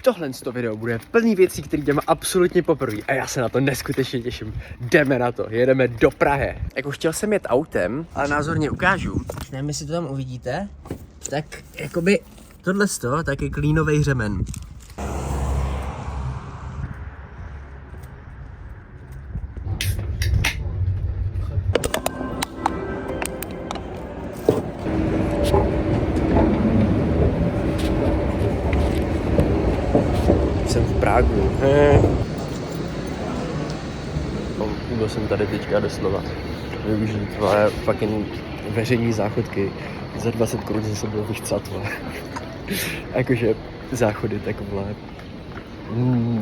Tohle video bude plný věcí, které jdeme absolutně poprvé a já se na to neskutečně těším. Jdeme na to, jedeme do Prahy. Jako chtěl jsem jet autem, ale názorně ukážu. Nevím, jestli to tam uvidíte, tak jakoby tohle tak je klínovej řemen. Jsem v Prahu. Byl jsem tady teďka doslova využít fucking veřejný záchodky. Za 20 korun jsem se byl vychcat. Jakože záchody takové.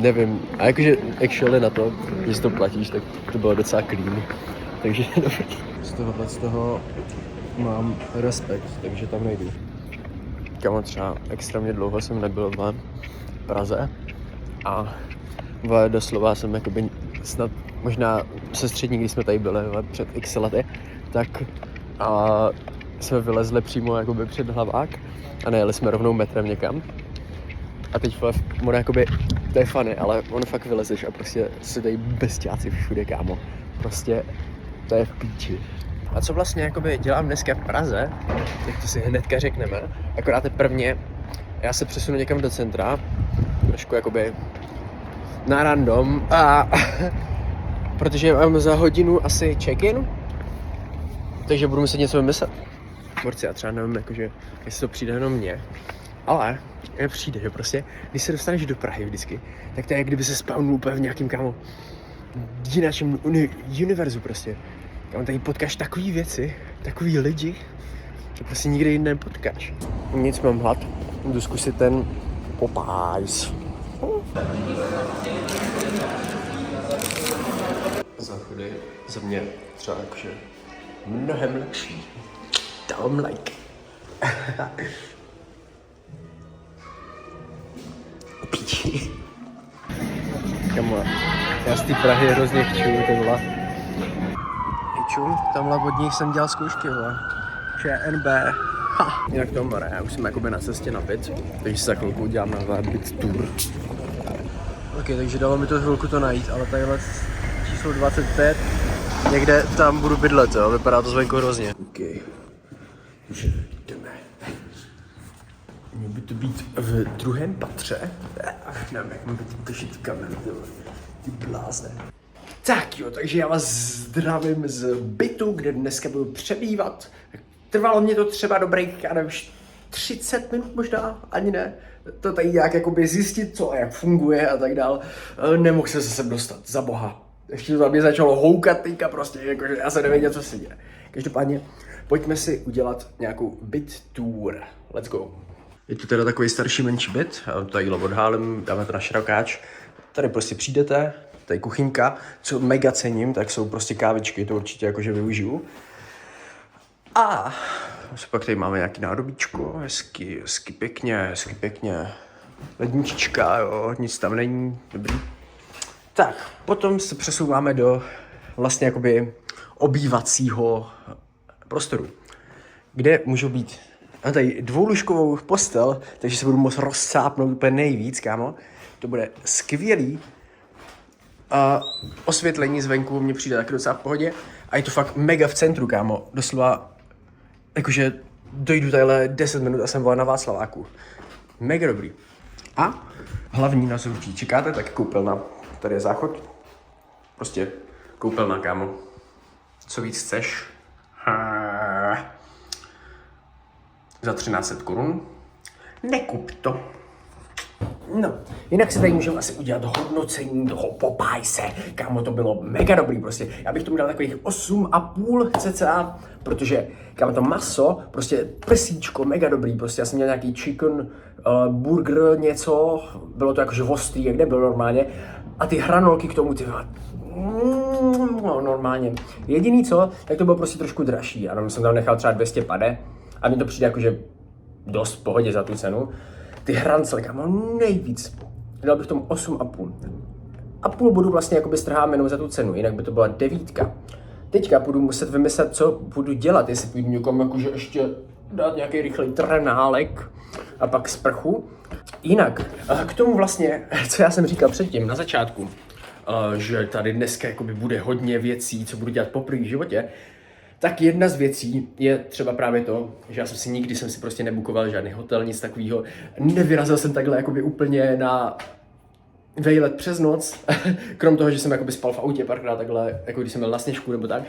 Nevím. A jakože actually na to, když to platíš, tak to bylo docela clean. Takže z toho mám respekt, takže tam nejdu. Kamo, třeba extrémně dlouho jsem nebyl v Praze a doslova jsem jakoby snad možná se střední, když jsme tady byli před x lety, tak jsme vylezli přímo jakoby před Hlavák a nejeli jsme rovnou metrem někam. A teď ono jakoby, to je funny, ale on fakt vylezeš a prostě se dají bestiáci všude, kámo. Prostě to je v píči. A co vlastně jakoby dělám dneska v Praze, tak to si hnedka řekneme. Akorát je prvně, já se přesunu někam do centra, trošku jakoby na random, protože mám za hodinu asi check-in, takže budu muset něco vymyslet. Borci, já třeba nevím, jakože, jestli to přijde jenom mně, ale přijde, že prostě, když se dostaneš do Prahy vždycky, tak to je, jak kdyby se spawnul úplně v nějakým, kámo, jináčím univerzu prostě. Kámo, tady potkáš takový věci, takový lidi, že prostě nikde jinde nepotkáš. Nic, mám hlad, jdu zkusit ten Popeyes. Záchody za mě třeba jakože mnohem lepší. Dám like. Píči. Kamo, já z té Prahy hrozně chču, tohle. Tamhle od nich jsem dělal zkoušky, ČNB. Jinak to mare, já už jsem jakoby na cestě na byt, takže se za chvilku udělám na byt tour. Ok, takže dalo mi to chvilku to najít, ale tadyhle číslo 25, někde tam budu bydlet, jo, vypadá to zvenku hrozně. Ok, už jdeme. Měl by to být v druhém patře. Nevím, jak mám vytržit kameru, ty blázne. Tak jo, takže já vás zdravím z bytu, kde dneska budu přebývat. Trvalo mě to třeba dobrých, já nevím, 30 minut možná, ani ne. To tady nějak jakoby zjistit, co a jak funguje a tak dál. Nemohl jsem se sem dostat, za boha. Ještě to mě začalo houkat teďka prostě, jakože já se nevěděl, co se děje. Každopádně, pojďme si udělat nějakou byt tour. Let's go. Je to teda takový starší menší byt, tady odhálím, dáme to na šrokáč. Tady prostě přijdete, tady kuchyňka, co mega cením, tak jsou prostě kávičky, to určitě jakože využiju. A pak tady máme nějaký nádobíčko, hezky pěkně, ledničička, jo, nic tam není, dobrý. Tak, potom se přesouváme do vlastně jakoby obývacího prostoru, kde můžou být tady dvoulůžkovou postel, takže se budu moct rozsápnout úplně nejvíc, kámo. To bude skvělý. Osvětlení zvenku mně přijde taky docela v pohodě. A je to fakt mega v centru, kámo. Doslova, jakože dojdu tadyhle 10 minut a jsem na Václaváku. Mega dobrý. A hlavní nás určitě čekáte, tak koupelna. Tady je záchod. Prostě koupelna, kámo. Co víc chceš? Za 1300 korun. Nekup to. No, jinak se tady můžeme asi udělat hodnocení toho Popeyese. Kámo, to bylo mega dobrý prostě. Já bych tomu dal takových 8,5 cca, protože kámo, to maso, prostě prsíčko, mega dobrý prostě. Já jsem měl nějaký chicken burger, něco, bylo to jakože ostrý, jak nebylo normálně. A ty hranolky k tomu, ty no, normálně. Jediný co, tak to bylo prostě trošku dražší. Ano, jsem tam nechal třeba 200 pade a mně to přijde jakože dost v pohodě za tu cenu. Ty hrancle, kámo, nejvíc. Dal bych tomu 8,5. A půl budu vlastně jakoby strhám jenom za tu cenu, jinak by to byla 9. Teďka budu muset vymyslet, co budu dělat, jestli půjdu někomu jakože ještě dát nějaký rychlej trenálek a pak sprchu. Jinak, k tomu vlastně, co já jsem říkal předtím, na začátku, že tady dneska jakoby bude hodně věcí, co budu dělat poprvé v životě, tak jedna z věcí je třeba právě to, že já jsem si nikdy prostě nebukoval žádný hotel, nic takového. Nevyrazil jsem takhle jakoby úplně na vejlet přes noc, krom toho, že jsem jakoby spal v autě párkrát takhle, jako když jsem byl na sněžku nebo tak.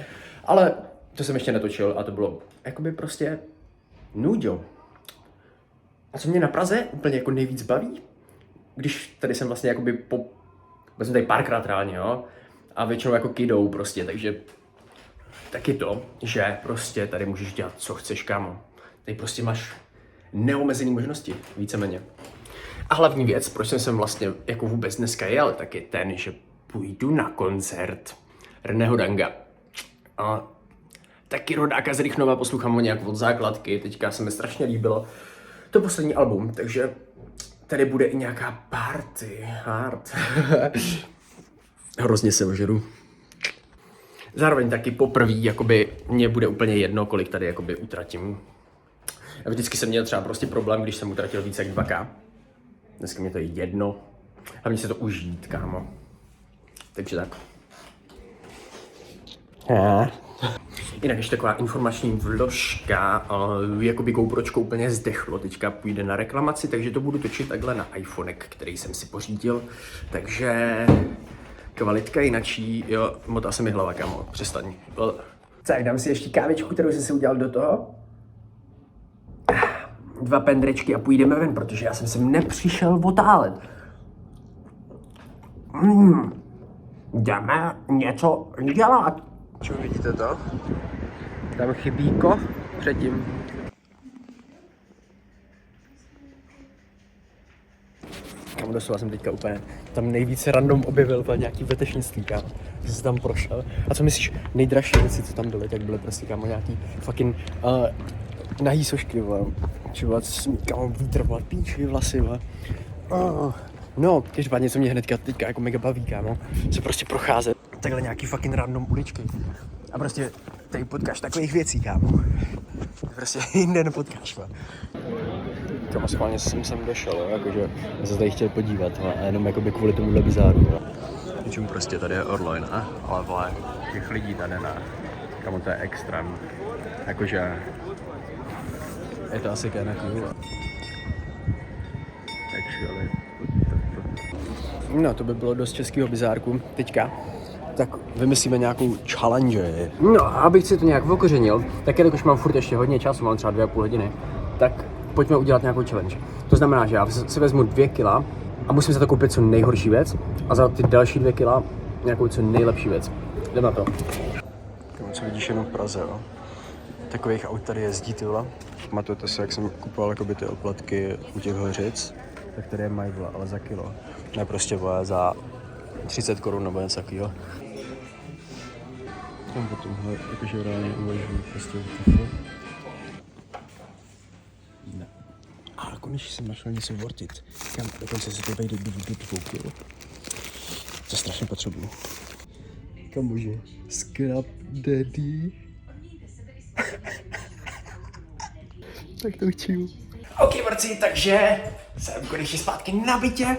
Ale to jsem ještě netočil a to bylo jakoby prostě nudo. A co mě na Praze úplně jako nejvíc baví, když tady jsem vlastně jakoby byl jsem tady párkrát reálně, jo, a většinou jako kidou prostě, takže taky to, že prostě tady můžeš dělat, co chceš, kámo. Tady prostě máš neomezené možnosti, víceméně. A hlavní věc, proč jsem sem vlastně jako vůbec dneska jel, tak je ten, že půjdu na koncert Reného Danga. A taky rodáka z Rychnova, poslouchám ho nějak od základky, teďka se mi strašně líbilo to poslední album, takže tady bude i nějaká party, hard. Hrozně se ožeru. Zároveň taky poprvé, jakoby mě bude úplně jedno, kolik tady jakoby utratím. Já vždycky jsem měl třeba prostě problém, když jsem utratil více jak 2K. Dneska mě to je jedno. Hlavně se to užít, kámo. Takže tak. Jinak ještě taková informační vložka, jakoby GoPročko úplně zdechlo, teďka půjde na reklamaci, takže to budu točit takhle na iPhonek, který jsem si pořídil, takže kvalitka jinačí, jo, motá se mi hlava, kámo, přestaň. Tak dám si ještě kávičku, kterou jsem si udělal do toho. 2 pendrečky a půjdeme ven, protože já jsem sem nepřišel otálet. Jdeme něco dělat. Čo, vidíte to? Tam chybíko předtím. Kam doslova jsem teďka úplně tam nejvíce random objevil nějaký vetešnictví, kámo. Že jsi tam prošel. A co myslíš, nejdražší věci, co tam byly, tak byly prostě, kámo, nějaký fucking nahý sošky, vole. Čovat, kámo, vítr, vole, píči, vlasy, vole. No, každopádně, co mě hnedka teďka jako mega baví, kámo, se prostě procházet takhle nějaký fucking random uličky. A prostě tady potkáš takových věcí, kámo. Prostě jinde nepotkáš, vole. Kámo, schválně jsem sem došel, jo, jakože já se tady chtěl podívat, a jenom jakoby kvůli tomuhle bizáru, jo. Něčím prostě tady je Orloj, ne? Ale vole, těch lidí tady ne. Kámo, to je extrém. Jakože je to asi kinda cool. Actually. No, to by bylo dost českého bizárku teďka. Tak vymyslíme nějakou challenge. No a abych si to nějak okořenil, tak jelikož mám furt ještě hodně času, mám třeba 2,5 hodiny, tak pojďme udělat nějakou challenge. To znamená, že já si vezmu 2 kila a musím za to koupit co nejhorší věc a za ty další 2 kila nějakou co nejlepší věc. Jdem na to. Kámo, co vidíš jenom v Praze, jo? Takových aut tady jezdí, ty vole. Pamatujete se, jak jsem kupoval jakoby ty oplatky u těch hořic? Tak tady je mají, vole, ale za kilo. Ne prostě, vole, za 30 korun nebo něco takového. Tam potom, jakože reálně uvažuji prostě v ne. A konečně jsem našel něco worth it. Kam dokonce se to vejde do 2 kilo. To strašně potřebuju. Kamože, Scrap Daddy. Tak to učím. OK, borci, takže jsem konečně zpátky na bytě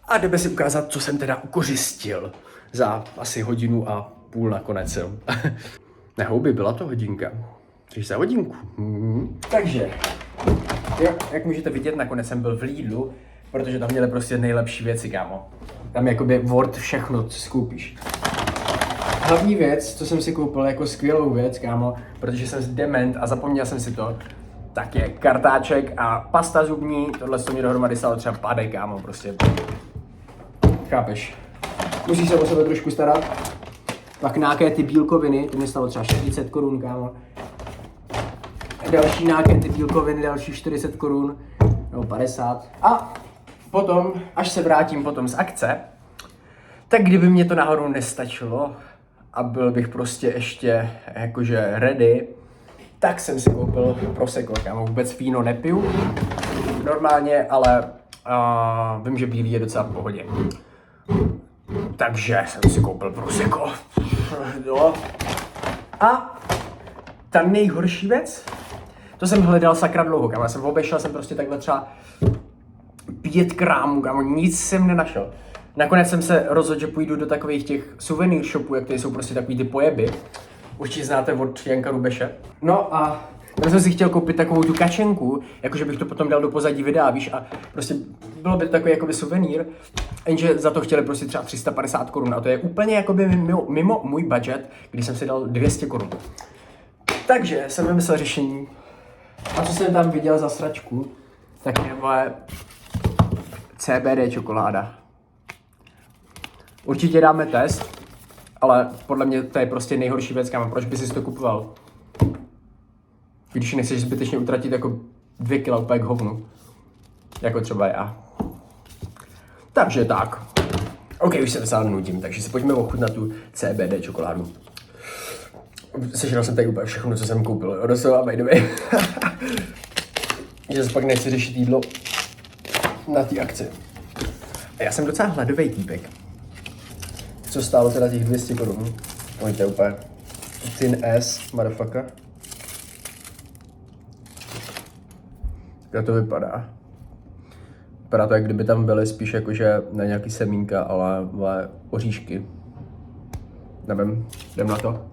a jdeme si ukázat, co jsem teda ukořistil za asi 1,5 hodiny nakonec, jo. Ne, houby, byla to hodinka. Což za hodinku. Takže, jo, jak můžete vidět, nakonec jsem byl v Lidlu, protože tam měli prostě nejlepší věci, kámo. Tam je jakoby worth všechno, co si koupíš. Hlavní věc, co jsem si koupil jako skvělou věc, kámo, protože jsem dement a zapomněl jsem si to, tak je kartáček a pasta zubní, tohle to mi dohromady stalo třeba 50, kámo, prostě. Chápeš? Musíš se o sebe trošku starat. Pak nějaké ty bílkoviny, to mi stalo třeba 40 korun, kámo. Další nějaké ty bílkoviny, další 40 korun, nebo 50. A potom, až se vrátím potom z akce, tak kdyby mě to náhodou nestačilo a byl bych prostě ještě jakože ready, tak jsem si koupil Prosecco, kámo, vůbec víno nepiju normálně, ale vím, že bílý je docela v pohodě. Takže jsem si koupil Prosecco. Jo. A ta nejhorší věc, to jsem hledal sakra dlouho, kámo, jsem obešel jsem prostě takhle třeba 5 krámů, kámo, nic jsem nenašel. Nakonec jsem se rozhodl, že půjdu do takových těch suvenýr shopů, jak tady jsou prostě takový ty pojeby. Určitě znáte od Janka Rubeše. No a já jsem si chtěl koupit takovou tu kačenku, jakože bych to potom dal do pozadí videa, víš, a prostě bylo by to takový jakoby suvenýr, jenže za to chtěli prostě třeba 350 korun a to je úplně jakoby mimo můj budget, když jsem si dal 200 korun. Takže jsem vymyslel řešení. A co jsem tam viděl za sračku, tak je moje CBD čokoláda. Určitě dáme test, ale podle mě to je prostě nejhorší věc, kámo, proč by si to kupoval? Když nechceš zbytečně utratit jako 2 kila úplně k hovnu. Jako třeba já. Takže tak. OK, už se docela nudím, takže si pojďme ochutnat tu CBD čokoládu. Sežral jsem tady úplně všechno, co jsem koupil. Doslova, by the way. Že se pak nechci řešit jídlo na té akci. A já jsem docela hladový týpek. Co stálo teda těch 200 korun? Pojďte úplně. Thin ass, motherfucker. Jak to vypadá? Vypadá to, jak kdyby tam byly spíš jakože na nějaký semínka, ale oříšky. Nevím, jdem na to.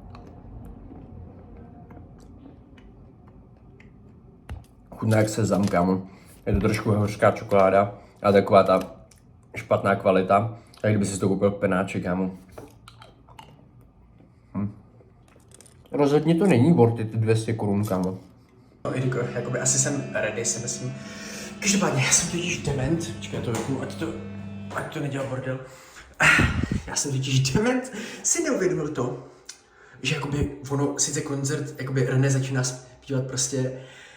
Chutná jak sezam, kámo. Je to trošku hořká čokoláda, ale taková ta špatná kvalita. Jak kdyby si to koupil penáček, kámo. Rozhodně to není worth it, 200 korun, kámo. No Jirko, jakoby asi jsem ready, si myslím. Každopádně, já jsem totiž dement. Čekaj, to vypnu, ať to nedělá bordel. Já jsem totiž dement, si neuvědomil to, že jakoby ono, sice koncert, jakoby René začíná zpívat prostě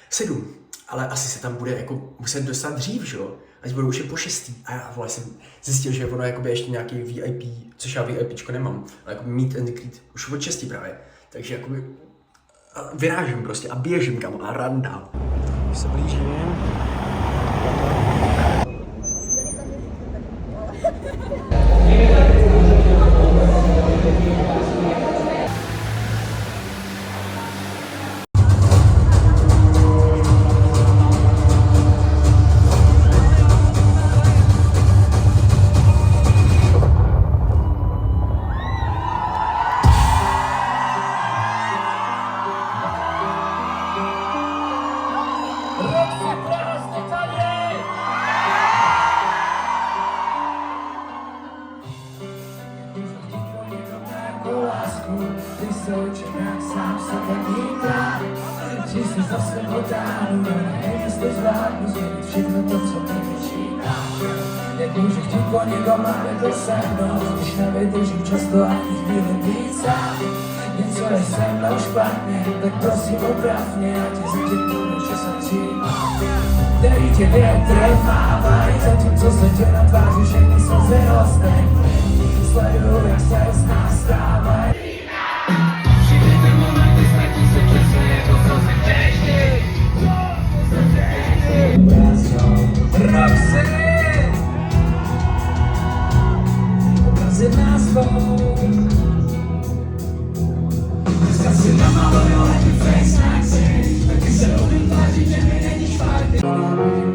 7, ale asi se tam bude jako muset dostat dřív, že jo? Ať budou už je po 6. A já vole, jsem zjistil, že ono jakoby ještě nějaký VIP, což já VIPčko nemám, ale jakoby meet and greet už od 6 právě. Takže jakoby vyrážím prostě a běžím kam a randa. Už se blížím. Nemůžu chtít po někom, aby to se mnou, když nevydržím často ani chvíli víc sám. Něco je se mnou špatně, tak prosím oprav mě, ať je zatím, že jsem přijímám. Který tě větry mávají, zatímco se tě na tváři všechny slzy roztekly. Sleduju, jak se z nás stávají. Všichni ten moment, ztratí se přesně jako slzy v dešti. Roxy! Obrazy nás dvou. Dneska si namaluju happy face na ksicht, taky se umím tvářit, že mi není špatný.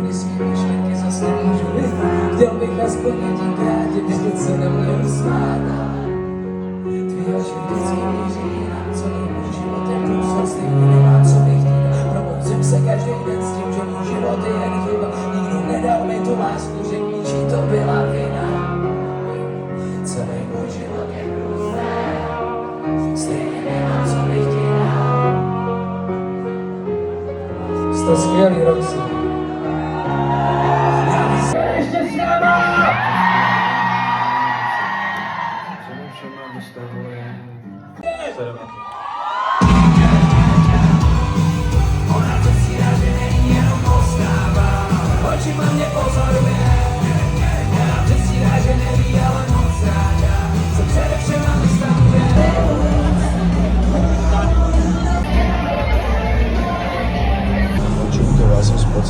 Blízký myšlenky zase nemůžu vyhrát. Chtěl bych aspoň jedinkrát, kdyby se neměl smát. Tvý oči vždycky míří nám, co je můj život je průzor, stejně nemá co bych chtěl. Proboucím se každý den s tím, že můj život je jen chyba. Nikdo nedal mi tu lásku, že k ničí to byla vina. Celý můj život je průzor, stejně nemám co bych chtěl. Jste skvělý, Roxy. Já bych se ještě s náma! Ona předstírá, že není jenom postava, očima mě pozoruje. Ona předstírá, že neví, ale moc ráda se především na vystavuje. Čemu to vás jsem spod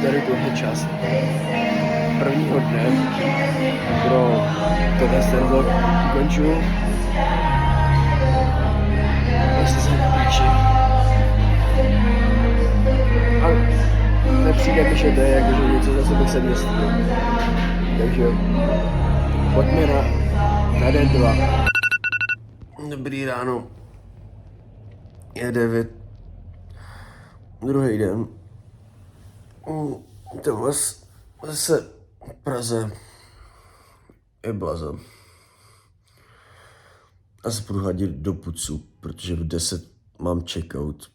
tady tuhle část prvního dne pro ten vlog ukončuju. Vlastně jsem na píči. A nepřijde mi, že to je jakože něco, za co bych se městil. Takže pojďme na den 2. Dobrý ráno. Je 9. Druhý den. To zase v Praze je blaze. Asi budu hladit do pucu, protože v 10 mám checkout.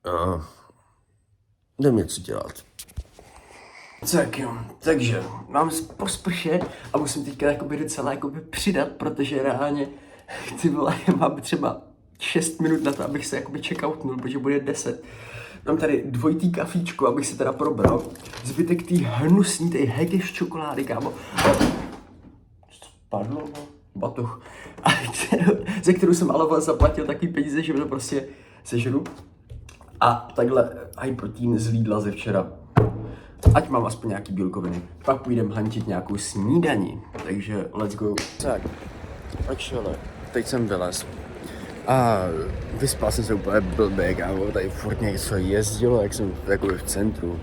A jdem něco dělat. Tak jo, takže mám po sprše a musím teďka jakoby docela jakoby přidat, protože reálně ty vole, mám třeba 6 minut na to, abych se jakoby checkoutnul, protože bude 10. Mám tady dvojitý kafíčko, abych se teda probral. Zbytek tý hnusný, tej hegeš čokolády, kámo. Co spadlo? Batoh. Ze kterou jsem ale zaplatil takový peníze, že to prostě sežru. A takhle high protein z Lidla ze včera. Ať mám aspoň nějaký bílkoviny. Pak půjdem hantit nějakou snídani. Takže let's go. Tak, actually, teď jsem vylez. A vyspal jsem se úplně blbě, kámo, tady furt něco jezdilo, jak jsem jako v centru.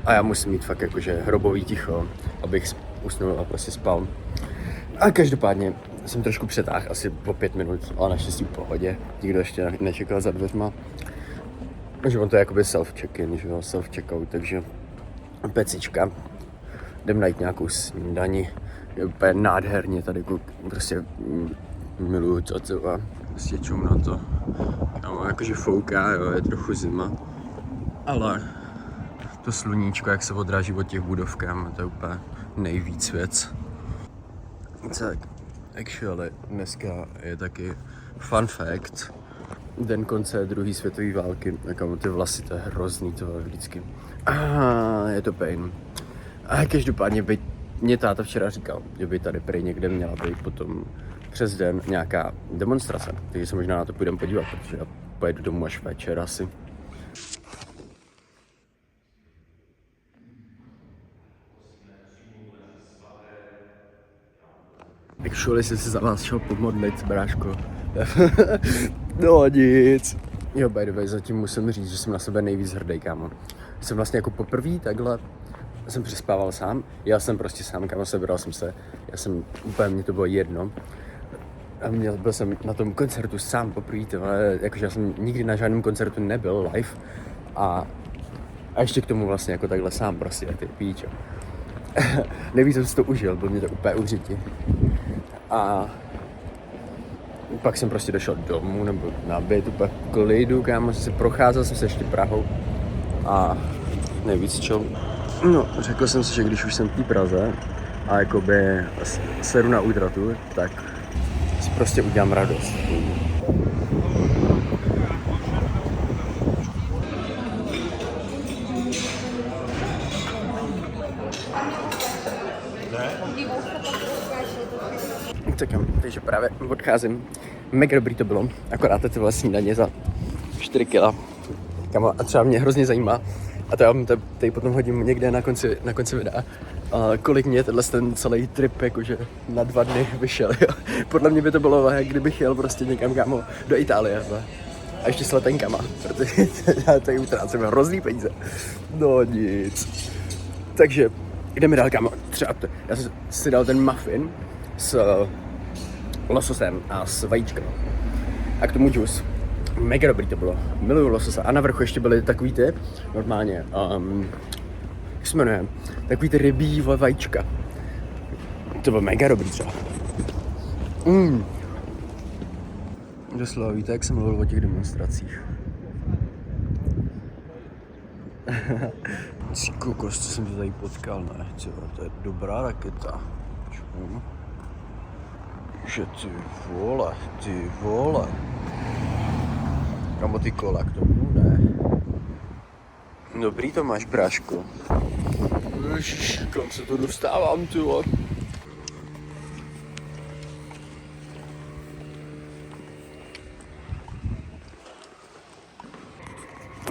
A já musím mít fakt jakože hrobový ticho, abych usnul a prostě spal. A každopádně jsem trošku přetáhl, asi po 5 minut, ale naštěstí v pohodě. Nikdo ještě nečekal za dveřma. Že on to je jakoby self-check-in, že jo, self-checkout, takže pecička. Jdem najít nějakou snídani, je úplně nádherně tady, prostě miluju to třeba. Prostě čum na to. No, jakože fouká, jo, je trochu zima. Ale to sluníčko, jak se odráží od těch budov, to je úplně nejvíc věc. Tak, actually, dneska je taky fun fact. Den konce druhé světové války, jako ty vlasy, to je hrozný, to je vždycky. Je to pain. A každopádně mě táta včera říkal, že by tady prý někde měla být potom přes den nějaká demonstrace, takže se možná na to půjdeme podívat, protože já pojedu domů až večer asi. Actually jsem se za vás šel pomodlit, bráško. No nic. Jo, by the way, zatím musím říct, že jsem na sebe nejvíc hrdý, kámo. Jsem vlastně jako poprvé takhle, jsem přespával sám, já jsem prostě sám, kámo, sebral jsem se, úplně mě to bylo jedno. A byl jsem na tom koncertu sám poprvé, jakože já jsem nikdy na žádném koncertu nebyl live a ještě k tomu vlastně jako takhle sám prostě, jak ty píčo. Nejvíc jsem si to užil, byl mě to úplně užití. A pak jsem prostě došel domů nebo na byt úplně v klidu, kámo, procházel jsem se ještě Prahou a nejvíc čo. No, řekl jsem si, že když už jsem v té Praze a jakoby sedu na útratu, tak si prostě udělám radost. Tak jo, takže právě odcházím. Mega dobrý to bylo, akorát ty vlastně snídaně za 4 kg. Kamo, a třeba mě hrozně zajímá, a to já vám tady potom hodím někde na konci videa, kolik mě ten celý trip jakože na 2 dny vyšel, jo. Podle mě by to bylo, jak kdybych jel prostě někam, kámo, do Itálie, jo. A ještě s letenkama, protože já tady utrácím hrozný peníze. No nic. Takže jdeme dál, kámo. Třeba já jsem si dal ten muffin s lososem a s vajíčkem. A k tomu džus. Mega dobrý to bylo. Miluju lososa. A na vrchu ještě byly takový ty, normálně, jak se jmenuje, takový ty rybí vajíčka. To bylo mega dobrý třeba. Doslova víte, jak jsem mluvil o těch demonstracích. Ty kokos, co jsem to tady potkal, ne? To je dobrá raketa. Čum. Že ty vole. Kamo ty kola k tomu, ne? Dobrý to máš, bráško. Ježiš, kam se to dostávám, ty vole.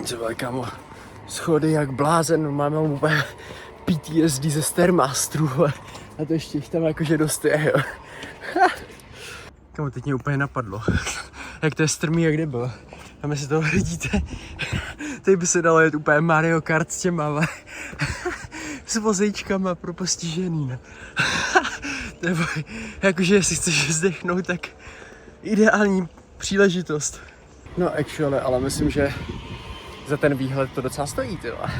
Třeba, kámo, schody jak blázen, máme úplně PTSD ze Stairmasterů a to ještě jich tam jakože dost je, jo. Kamu, teď mě úplně napadlo, jak to je strmý, jak kdyby. Tam jestli toho vidíte, teď by se dalo jet úplně Mario Kart s těma, ale s vozejčkama pro postižený, ne. Nebo jakože jestli chceš zdechnout, tak ideální příležitost. No actually, ale myslím, že za ten výhled to docela stojí, ty vole.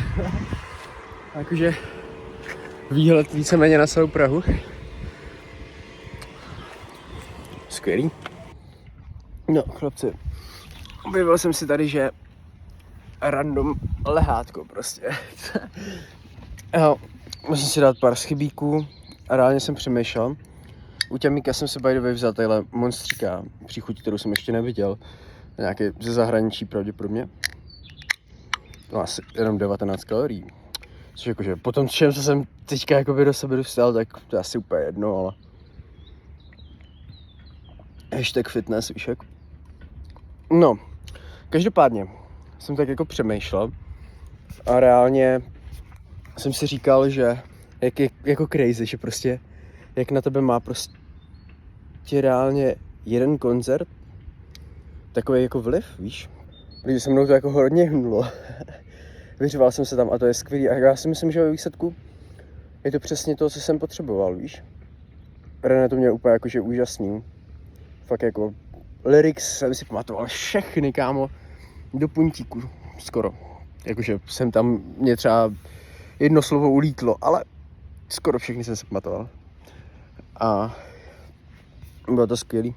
Jakože výhled víceméně na celou Prahu. Skvělý. No chlapci, objevil jsem si tady, že random lehátko prostě. Jo, musím si dát pár schybíků a reálně jsem přemýšlel. U těmíka jsem se by the way vzal tadyhle monstříka, příchuť, kterou jsem ještě neviděl. Nějaký ze zahraničí pravděpodobně. No asi jenom 19 kalorií. Což jakože po tom, čem jsem teďka jakoby do sebe dostal, tak to je asi úplně jedno, ale... Hashtag fitness, víš jak? No, každopádně jsem tak jako přemýšlel a reálně jsem si říkal, že jak je jako crazy, že prostě jak na tebe má prostě reálně jeden koncert takový jako vliv, víš? Protože se mnou to jako hodně hnulo. Vyřval jsem se tam a to je skvělý. A já si myslím, že ve výsledku je to přesně to, co jsem potřeboval, víš? René to měl úplně jakože úžasný. Fakt jako lyrics jsem si pamatoval všechny, kámo, do puntíku skoro. Jakože jsem tam, mě třeba jedno slovo ulítlo, ale skoro všechny jsem si pamatoval. A bylo to skvělý.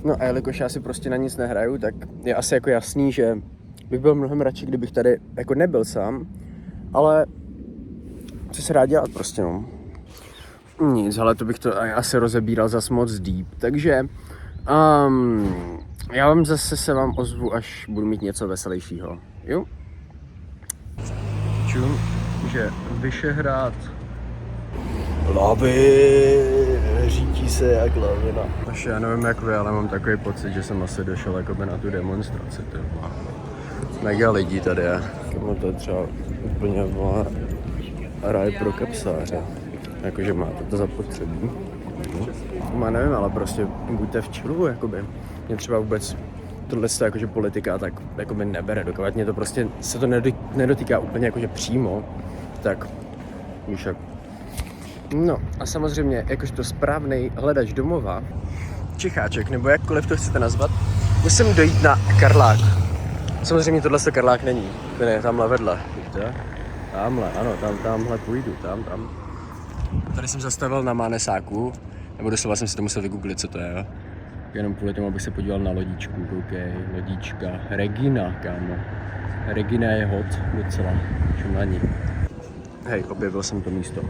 No a jelikož já si prostě na nic nehraju, tak je asi jako jasný, že bych byl mnohem radši, kdybych tady jako nebyl sám, ale co se dá dělat prostě, no. Nic, ale to bych to asi rozebíral zas moc deep, takže já vám zase se vám ozvu, až budu mít něco veselějšího, jo? Čum, že Vyšehrad lavy, řítí se jak lavina. Až já nevím jak vy, ale mám takový pocit, že jsem asi došel jakoby na tu demonstraci, mega lidí tady je. To je třeba úplně raj pro kapsáře. Jakože máte to zapotřebí. No, nevím, ale prostě buďte v chillu, jakoby. Mě třeba vůbec tohle jakože politika tak jakoby nebere, dokud mě to prostě se to nedotýká úplně jakože přímo, tak víš jak. No a samozřejmě, jakožto správnej hledač domova, Čecháček, nebo jakkoliv to chcete nazvat, musím dojít na Karlák. Samozřejmě tohle Karlák není, ten je tamhle vedle, víte? Tamhle, ano, tamhle půjdu, tam. Tady jsem zastavil na Mánesáku, nebo doslova jsem si to musel vygooglit, co to je, jo? Jenom kvůli tomu, abych se podíval na lodičku, koukej, lodička, Regina, kámo. Regina je hot docela, čím na ní. Hej, objevil jsem to místo.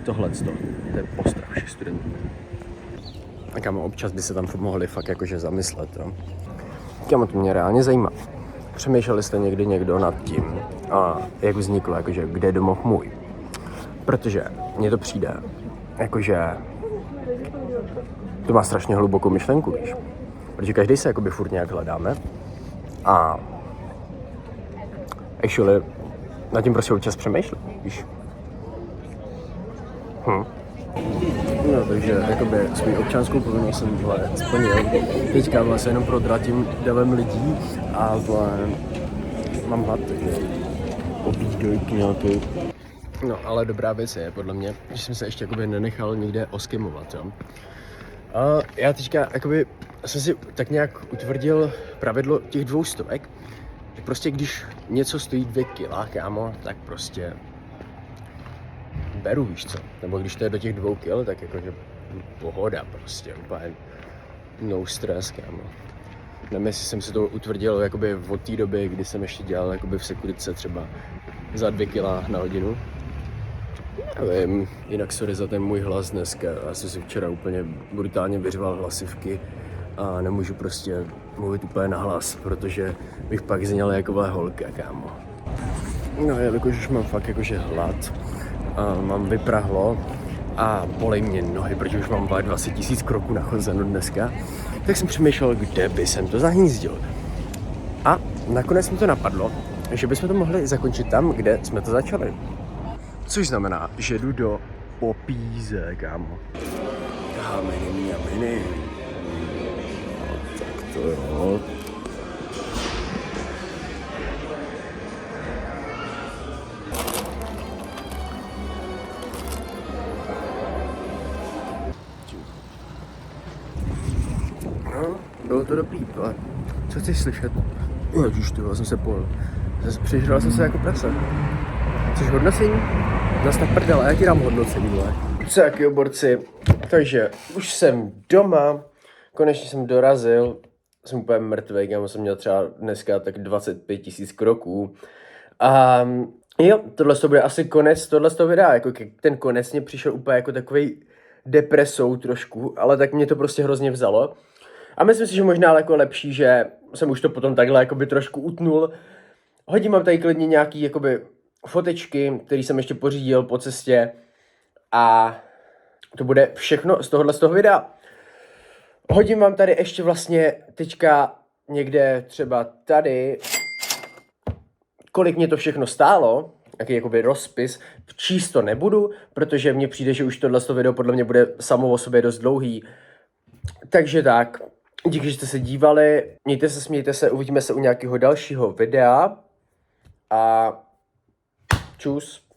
Tohleto, to je postrach všech studentů. A kámo, občas by se tam mohli fakt jakože zamyslet, jo? Kámo, to mě reálně zajímá. Přemýšleli jste někdy někdo nad tím, a jak vzniklo, jakože kde je domov můj? Protože mně to přijde, jakože to má strašně hlubokou myšlenku, víš? Protože každý se jakoby furt nějak hledáme a actually nad tím prostě občas přemýšlím, víš? No, takže jakoby svou občanskou povinnost jsem splnil. Teďka vlastně jenom prodratím davem lidí a mám hlad, takže obídojky nějaký. No, ale dobrá věc je, podle mě, že jsem se ještě jakoby nenechal nikde oskimovat, jo. A já teďka jakoby jsem si tak nějak utvrdil pravidlo těch 200, že prostě když něco stojí 2 kila, kámo, tak prostě beru, víš co, nebo když to je do těch 2 kil, tak jakože pohoda prostě, úplně no stres, kámo. Nevím, jestli jsem si to utvrdil jakoby od té doby, kdy jsem ještě dělal jakoby v sekurice třeba za 2 kila na hodinu. Nevím, jinak sorry za ten můj hlas dneska, já jsem si včera úplně brutálně vyřval hlasivky a nemůžu prostě mluvit úplně nahlas, protože bych pak zněl jako holka, kámo. No, jelikož už mám fakt jakože hlad, a mám vyprahlo a bolej mě nohy, protože už mám 20 000 kroků nachozeno dneska, tak jsem přemýšlel, kde by jsem to zahnízdil. A nakonec mi to napadlo, že bychom to mohli zakončit tam, kde jsme to začali. Což znamená, že jdu do Popíze, kámo. Mini. Tak to jo. No, bylo to dobrý, ale co chceš slyšet? Ježiš, ty jsem se pojel. Přižral jsem se jako prase. Chceš hodnocení? Nastav prdele, já ti dám hodnocení, vole. Tak jo, borci, takže už jsem doma, konečně jsem dorazil, jsem úplně mrtvý, já jsem měl třeba dneska tak 25 000 kroků. A jo, tohle to bude asi konec tohle videa, jako ten konec mě přišel úplně jako takovej depresou trošku, ale tak mě to prostě hrozně vzalo. A myslím si, že možná jako lepší, že jsem už to potom takhle jakoby trošku utnul. Hodím vám tady klidně nějaký jakoby fotečky, které jsem ještě pořídil po cestě. A to bude všechno z toho videa. Hodím vám tady ještě vlastně teďka někde třeba tady, kolik mě to všechno stálo, jaký jakoby rozpis, číst to nebudu, protože mně přijde, že už tohle video podle mě bude samo o sobě dost dlouhý. Takže tak, díky, že jste se dívali, mějte se, smějte se, uvidíme se u nějakého dalšího videa a čus.